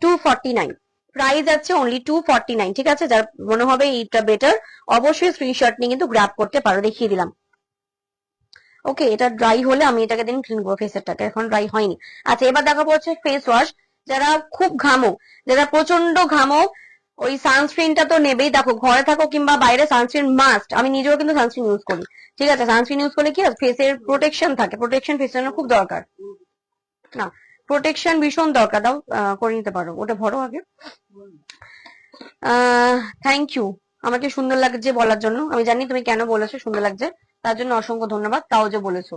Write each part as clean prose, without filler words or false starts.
249 price আছে only 249। ঠিক আছে, যার মনে হবে এইটা বেটার অবশ্যই স্ক্রিনশট নিয়ে কিন্তু গ্র্যাব করতে পারো, দেখিয়ে দিলাম। ওকে, এটা ড্রাই হলে আমি এটাকে দিন ক্লিন করবো ফেসেরটাকে, এখন ড্রাই হয়নি। আচ্ছা, এবার দেখাবো হচ্ছে ফেস ওয়াশ। যারা খুব ঘামো, যারা প্রচন্ড ঘামো, ওই সানস্ক্রিনটা তো নেবেই। দেখো ঘরে থাকো কিংবা বাইরে, সানস্ক্রিন মাস্ট। আমি নিজেও কিন্তু সানস্ক্রিন ইউজ করি। ঠিক আছে, সানস্ক্রিন ইউজ করলে কি হয়, ফেসের প্রোটেকশন থাকে, প্রোটেকশন ফেসের জন্য খুব দরকার। না, প্রোটেকশন ভীষণ দরকার। দাও করে নিতে পারো, ওটা ভরো আগে। থ্যাংক ইউ আমাকে সুন্দর লাগছে বলার জন্য। আমি জানি তুমি কেন বলেছো সুন্দর লাগছে, তার জন্য অসংখ্য ধন্যবাদ, তাও যে বলেছো।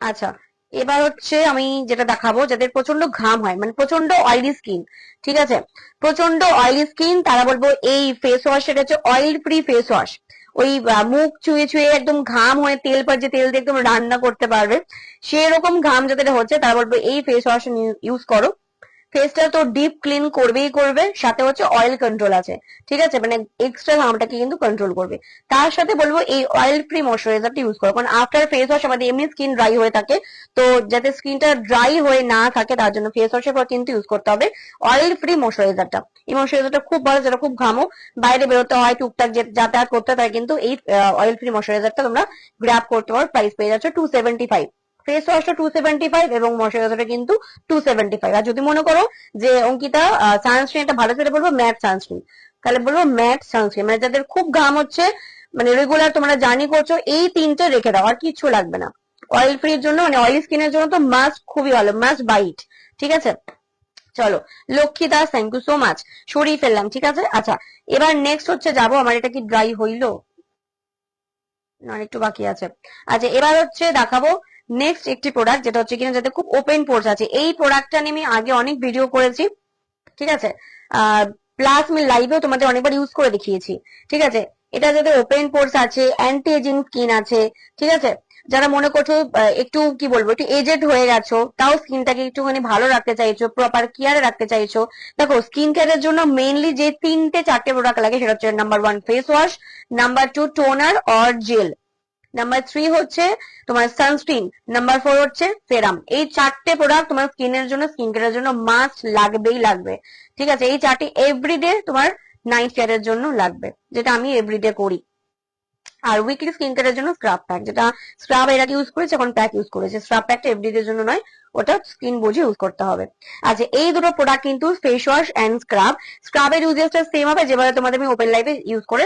আচ্ছা, এবার হচ্ছে আমি যেটা দেখাবো, যাদের প্রচন্ড ঘাম হয়, মানে প্রচন্ড অয়েলি স্কিন, ঠিক আছে, প্রচন্ড অয়েলি স্কিন, তারা বলবো এই ফেস ওয়াশ, সেটা হচ্ছে অয়েল ফ্রি ফেস ওয়াশ। ওই মুখ চুয়ে চুয়ে একদম ঘাম হয়ে তেল পর যে তেল দিয়ে একদম রান্না করতে পারবে, সেরকম ঘাম যাদের হচ্ছে তারা বলবো এই ফেস ওয়াশ ইউজ করো। ফেসটা তো ডিপ ক্লিন করবেই করবে, সাথে হচ্ছে অয়েল কন্ট্রোল আছে। ঠিক আছে, মানে এক্সট্রা ঘামটাকে কিন্তু কন্ট্রোল করবে। তার সাথে বলবো এই অয়েল ফ্রি ময়শ্চারাইজারটা ইউজ করো, কারণ আফটার ফেস ওয়াশ আমাদের এমনি স্কিন ড্রাই হয়ে থাকে। তো যাতে স্কিনটা ড্রাই হয়ে না থাকে তার জন্য ফেস ওয়াশের পর কিন্তু ইউজ করতে হবে অয়েল ফ্রি ময়শ্চারাইজারটা। এই ময়শ্চারাইজারটা খুব ভালো, যারা খুব ঘামো, বাইরে বেরোতে হয়, টুকটাক যাতায়াত করতে হয়, কিন্তু এই অয়েল ফ্রি ময়শ্চারাইজারটা তোমরা গ্র্যাব করতে পারো। প্রাইস পেয়ে যাচ্ছে 275। ফেস ওয়াশটা 275 এবং ময়শ্চারাইজারটা কিন্তু 275। আর যদি মনে করো যে অঙ্কিতা সানস্ক্রিন একটা ভালো সেটা বলবো ম্যাট সানস্ক্রিন, তাহলে বলবো ম্যাট সানস্ক্রিন, মানে যাদের খুব ঘাম হচ্ছে, মানে রেগুলার তোমরা জার্নি করছো, এই তিনটে রেখে দাও, আর কিছু লাগবে না। অয়েল ফ্রির জন্য, মানে অয়েলি স্কিনের জন্য তো মাস্ট, খুবই ভালো, মাস্ট বাইট। ঠিক আছে, চলো Lakshmi Das, thank you so much, সরিয়ে ফেললাম। ঠিক আছে, আচ্ছা এবার নেক্সট হচ্ছে যাবো, আমার এটা কি ড্রাই হইলো না, একটু বাকি আছে। আচ্ছা, এবার হচ্ছে দেখাবো নেক্সট একটি প্রোডাক্ট, যেটা হচ্ছে কিনা যাতে খুব ওপেন পোর্স আছে। এই প্রোডাক্টটা নিয়ে আমি আগে অনেক ভিডিও করেছি, ঠিক আছে, প্লাস আমি লাইভেও তোমাদের অনেকবার ইউজ করে দেখিয়েছি। ঠিক আছে, এটা যাদের ওপেন পোর্স আছে, অ্যান্টি এজিং স্কিন আছে, ঠিক আছে, যারা মনে করছো একটু কি বলবো, একটু এজেড হয়ে গেছো, তাও স্কিনটাকে একটুখানি ভালো রাখতে চাইছো, প্রপার কেয়ারে রাখতে চাইছো, দেখো স্কিন কেয়ারের জন্য মেইনলি যে তিনটে চারটে প্রোডাক্ট লাগে, সেটা হচ্ছে number 1 face wash, number 2 toner or gel, number 3 হচ্ছে তোমার সানস্ক্রিন, নাম্বার 4 হচ্ছে সেরাম। এই চারটে প্রোডাক্ট তোমার স্কিনের জন্য, স্কিন কেয়ারের জন্য মাস্ট লাগবেই লাগবে। ঠিক আছে, এই চারটি এভরিডে তোমার নাইট কেয়ারের জন্য লাগবে, যেটা আমি এভরিডে করি। আর উইকলি স্কিন কেয়ারের জন্য স্ক্রাব প্যাক, যেটা স্ক্রাব এর আগে ইউজ করেছে, এখন প্যাক ইউজ করেছে। স্ক্রাব প্যাকটা এভরিডে জন্য নয়, ওটা স্কিন বুঝে ইউজ করতে হবে। আচ্ছা, এই দুটো প্রোডাক্ট কিন্তু ফেস ওয়াশ এন্ড স্ক্রাব, স্ক্রাবের ইউজেসটা সেম হবে যেভাবে তোমাদের আমি ওপেন লাইভে ইউজ করে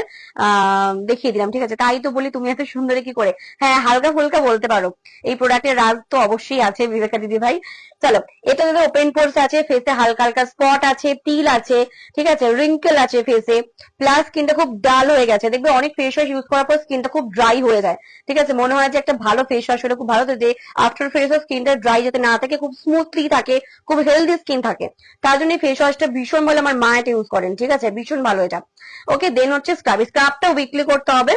দেখিয়ে দিলাম। ঠিক আছে, তাই তো বলি তুমি এত সুন্দর কি করে, হ্যাঁ হালকা ফুলকা বলতে পারো, এই প্রোডাক্টের রাজ তো অবশ্যই আছে বিবেকা দিদি ভাই। চলো, এটা যদি ওপেন পোর্স আছে, ফেসে হালকা হালকা স্পট আছে, তিল আছে, ঠিক আছে, রিঙ্কেল আছে ফেসে, প্লাস স্কিনটা খুব ডাল হয়ে গেছে, দেখবে অনেক ফেস ওয়াশ ইউজ করার পর স্কিনটা খুব ড্রাই হয়ে যায়। ঠিক আছে, মনে হয় যে একটা ভালো ফেস ওয়াশ হলে খুব ভালো, তো যে আফটার ফেস ওয়াশ স্কিনটা ড্রাই যাতে না থাকে, খুব স্মুথলি থাকে, খুব হেলদি স্কিন থাকে, তার জন্য ফেস ওয়াশটা ভীষণ ভালো, আমার মা এটা ইউজ করেন। ঠিক আছে, ভীষণ ভালো এটা। ওকে, দেন হচ্ছে স্ক্রাব, স্ক্রাবটা উইকলি করতে হবে।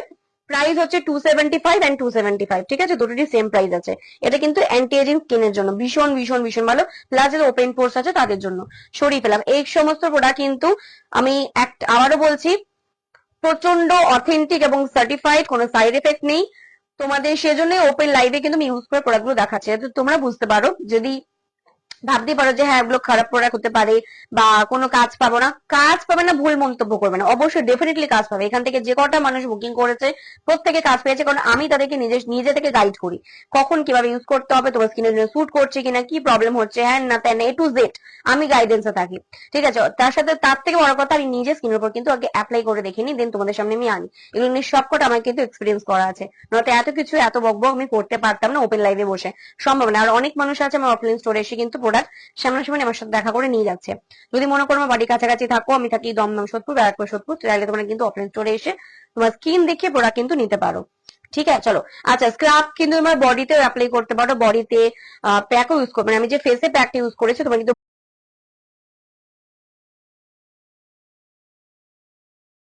প্রাইস হচ্ছে 275 এন্ড 275। ঠিক আছে, দুটোরই সেম প্রাইস আছে। এটা কিন্তু অ্যান্টি এজিং স্কিনের জন্য ভীষণ ভীষণ ভীষণ ভালো, প্লাস যাদের ওপেন পোর্স আছে তাদের জন্য। সরিয়ে পেলাম এই সমস্ত প্রোডাক্ট, কিন্তু আমি আবারও বলছি প্রচন্ড অথেন্টিক এবং সার্টিফাইড, কোনো সাইড এফেক্ট নেই তোমাদের, সেজন্য ওপেন লাইভে কিন্তু আমি ইউজ করে প্রোডাক্ট গুলো দেখাচ্ছি, যাতে তোমরা বুঝতে পারো। যদি ভাবতে পারো যে হ্যাঁ এগুলো খারাপ প্রোডাক্ট হতে পারে বা কোনো কাজ পাবো না, কাজ পাবে না ভুল মন্তব্য করবে না, অবশ্যই ডেফিনেটলি কাজ পাবে। এখান থেকে যে কটা মানুষ বুকিং করেছে প্রত্যেকে কাজ পেয়েছে, কারণ আমি তাদেরকে নিজে থেকে গাইড করি কখন কিভাবে ইউজ করতে হবে, তোমার স্কিনের জন্য স্যুট করছে কিনা, কি প্রবলেম হচ্ছে, হ্যাঁ না তেন এ টু জেড আমি গাইডেন্সে থাকি। ঠিক আছে, তার সাথে তার থেকে বড় কথা, আমি নিজে স্কিনের উপর কিন্তু আগে অ্যাপ্লাই করে দেখিনি, দেন তোমাদের সামনে আমি আনি। এগুলো নিয়ে সবকটা আমার কিন্তু এক্সপিরিয়েন্স করা আছে, নয়তো এত কিছু এত বকবক আমি করতে পারতাম না ওপেন লাইভে বসে, সম্ভব না। আর অনেক মানুষ আছে আমার অফলাইন স্টোরে এসে কিন্তু প্রোডাক্ট সামনাসামনি আমার সাথে দেখা করে নিয়ে যাচ্ছে। যদি মনে করো আমার বাড়ির কাছাকাছি থাকো, আমি থাকি দমদম সোদপুর, ব্যারাকপুর সোদপুর, তাহলে তোমরা কিন্তু অফলাইন স্টোরে এসে তোমার স্কিন দেখে প্রোডাক্ট কিন্তু নিতে পারো। ঠিক আছে, চলো। আচ্ছা, স্ক্রাব কিন্তু তোমার বডিতে অ্যাপ্লাই করতে পারো, বডিতে প্যাকও ইউজ করবে, মানে আমি যে ফেসে প্যাকটা ইউজ করেছি তোমার কিন্তু